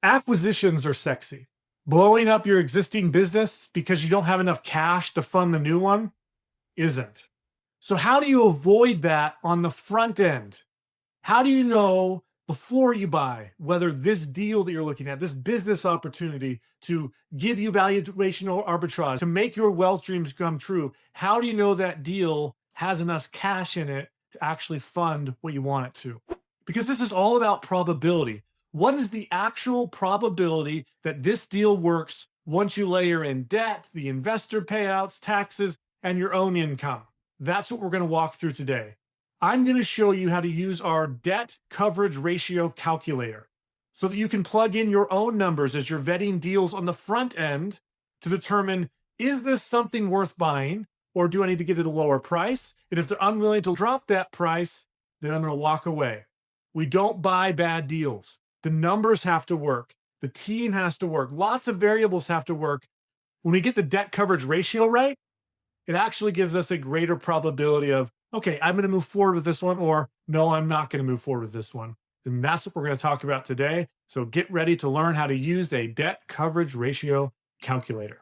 Acquisitions are sexy. Blowing up your existing business because you don't have enough cash to fund the new one isn't. So, how do you avoid that on the front end? How do you know before you buy whether this deal that you're looking at, this business opportunity to give you valuation arbitrage, to make your wealth dreams come true, how do you know that deal has enough cash in it to actually fund what you want it to? Because this is all about probability. What is the actual probability that this deal works once you layer in debt, the investor payouts, taxes, and your own income? That's what we're going to walk through today. I'm going to show you how to use our debt coverage ratio calculator so that you can plug in your own numbers as you're vetting deals on the front end to determine, is this something worth buying, or do I need to get it at a lower price? And if they're unwilling to drop that price, then I'm going to walk away. We don't buy bad deals. The numbers have to work. The team has to work. Lots of variables have to work. When we get the debt coverage ratio right, it actually gives us a greater probability of, okay, I'm going to move forward with this one, or no, I'm not going to move forward with this one. And that's what we're going to talk about today. So get ready to learn how to use a debt coverage ratio calculator.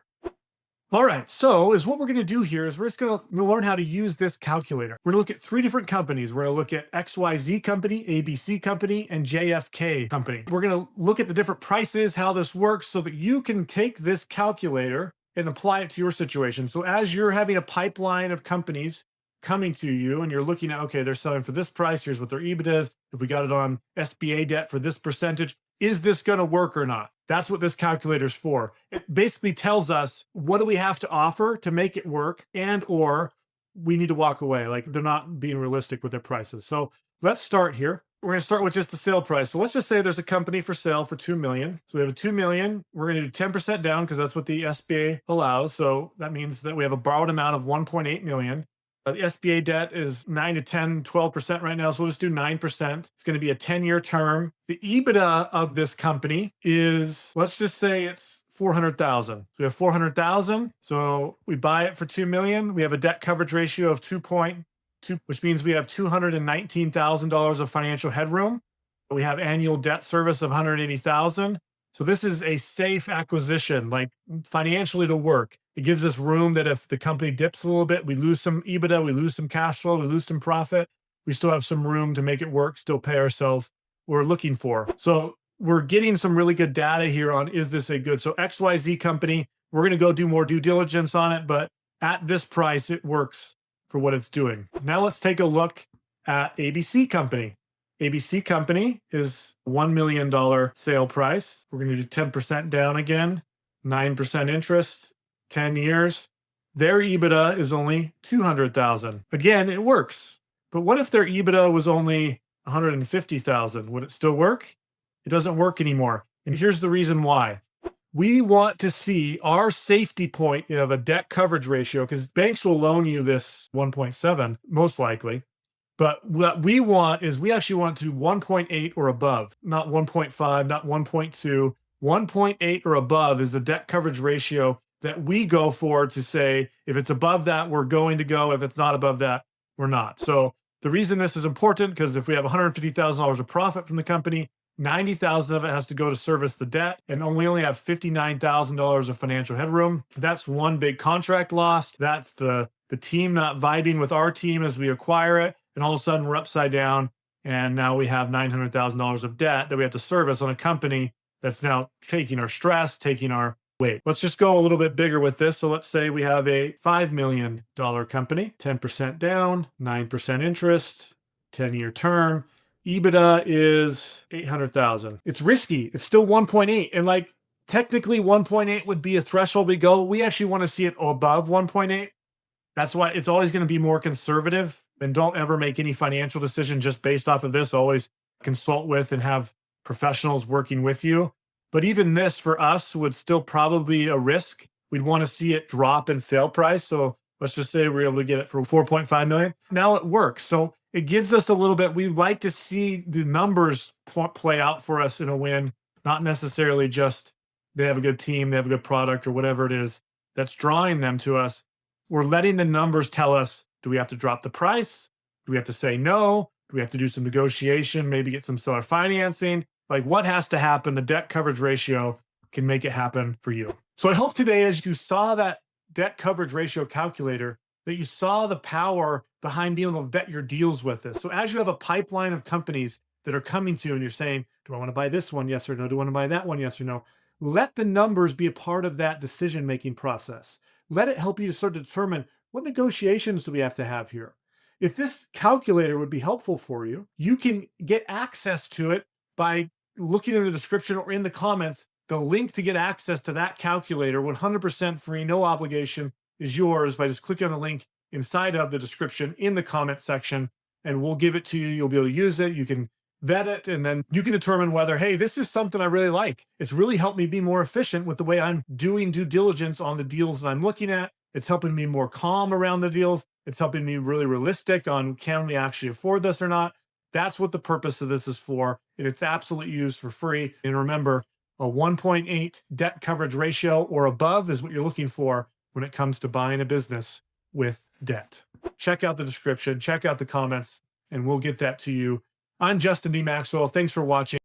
All right, so what we're going to do here is we're just going to learn how to use this calculator. We're going to look at 3 different companies. We're going to look at XYZ company, ABC company, and JFK company. We're going to look at the different prices, how this works, so that you can take this calculator and apply it to your situation. So as you're having a pipeline of companies coming to you and you're looking at, okay, they're selling for this price, here's what their EBITDA is, if we got it on SBA debt for this percentage, is this going to work or not? That's what this calculator is for. It basically tells us, what do we have to offer to make it work, and or we need to walk away, like they're not being realistic with their prices. So let's start here. We're going to start with just the sale price. So let's just say there's a company for sale for 2 million. So we have a 2 million. We're going to do 10% down because that's what the SBA allows. So that means that we have a borrowed amount of 1.8 million. The SBA debt is 9 to 10, 12% right now. So we'll just do 9%. It's going to be a 10-year term. The EBITDA of this company is, let's just say it's 400,000. So we have 400,000. So we buy it for 2 million. We have a debt coverage ratio of 2.2, which means we have $219,000 of financial headroom. We have annual debt service of 180,000. So this is a safe acquisition, like financially to work. It gives us room that if the company dips a little bit, we lose some EBITDA, we lose some cash flow, we lose some profit, we still have some room to make it work, still pay ourselves what we're looking for. So we're getting some really good data here on, is this a good, so XYZ company, we're going to go do more due diligence on it, but at this price, it works for what it's doing. Now let's take a look at ABC company. ABC company is $1 million sale price. We're going to do 10% down again, 9% interest, 10 years. Their EBITDA is only 200,000. Again, it works. But what if their EBITDA was only 150,000? Would it still work? It doesn't work anymore. And here's the reason why. We want to see our safety point of a debt coverage ratio, because banks will loan you this 1.7, most likely. But what we want is, we actually want to 1.8 or above, not 1.5, not 1.2. 1.8 or above is the debt coverage ratio that we go for, to say, if it's above that, we're going to go. If it's not above that, we're not. So the reason this is important, because if we have $150,000 of profit from the company, 90,000 of it has to go to service the debt, and we only have $59,000 of financial headroom. That's one big contract lost. That's the team not vibing with our team as we acquire it, and all of a sudden we're upside down, and now we have $900,000 of debt that we have to service on a company that's now taking our stress, taking our weight. Let's just go a little bit bigger with this. So let's say we have a $5 million company, 10% down, 9% interest, 10-year term. EBITDA is 800,000. It's risky. It's still 1.8. And like, technically 1.8 would be a threshold we go. We actually want to see it above 1.8. That's why it's always going to be more conservative, and don't ever make any financial decision just based off of this. Always consult with and have professionals working with you. But even this for us would still probably be a risk. We'd want to see it drop in sale price. So let's just say we're able to get it for 4.5 million. Now it works. So it gives us a little bit, we like to see the numbers play out for us in a win, not necessarily just they have a good team, they have a good product, or whatever it is that's drawing them to us. We're letting the numbers tell us, do we have to drop the price? Do we have to say no? Do we have to do some negotiation, maybe get some seller financing? Like what has to happen, the debt coverage ratio can make it happen for you. So I hope today, as you saw that debt coverage ratio calculator, that you saw the power behind being able to vet your deals with this. So as you have a pipeline of companies that are coming to you and you're saying, do I want to buy this one? Yes or no. Do I want to buy that one? Yes or no. Let the numbers be a part of that decision-making process. Let it help you to sort of determine what negotiations do we have to have here. If this calculator would be helpful for you, you can get access to it by looking in the description or in the comments. The link to get access to that calculator, 100% free, no obligation, is yours by just clicking on the link inside of the description in the comment section, and we'll give it to you. You'll be able to use it. You can vet it, and then you can determine whether, hey, this is something I really like. It's really helped me be more efficient with the way I'm doing due diligence on the deals that I'm looking at. It's helping me more calm around the deals. It's helping me really realistic on can we actually afford this or not. That's what the purpose of this is for, and it's absolutely used for free. And remember, a 1.8 debt coverage ratio or above is what you're looking for when it comes to buying a business with debt. Check out the description, check out the comments, and we'll get that to you. I'm Justin D. Maxwell. Thanks for watching.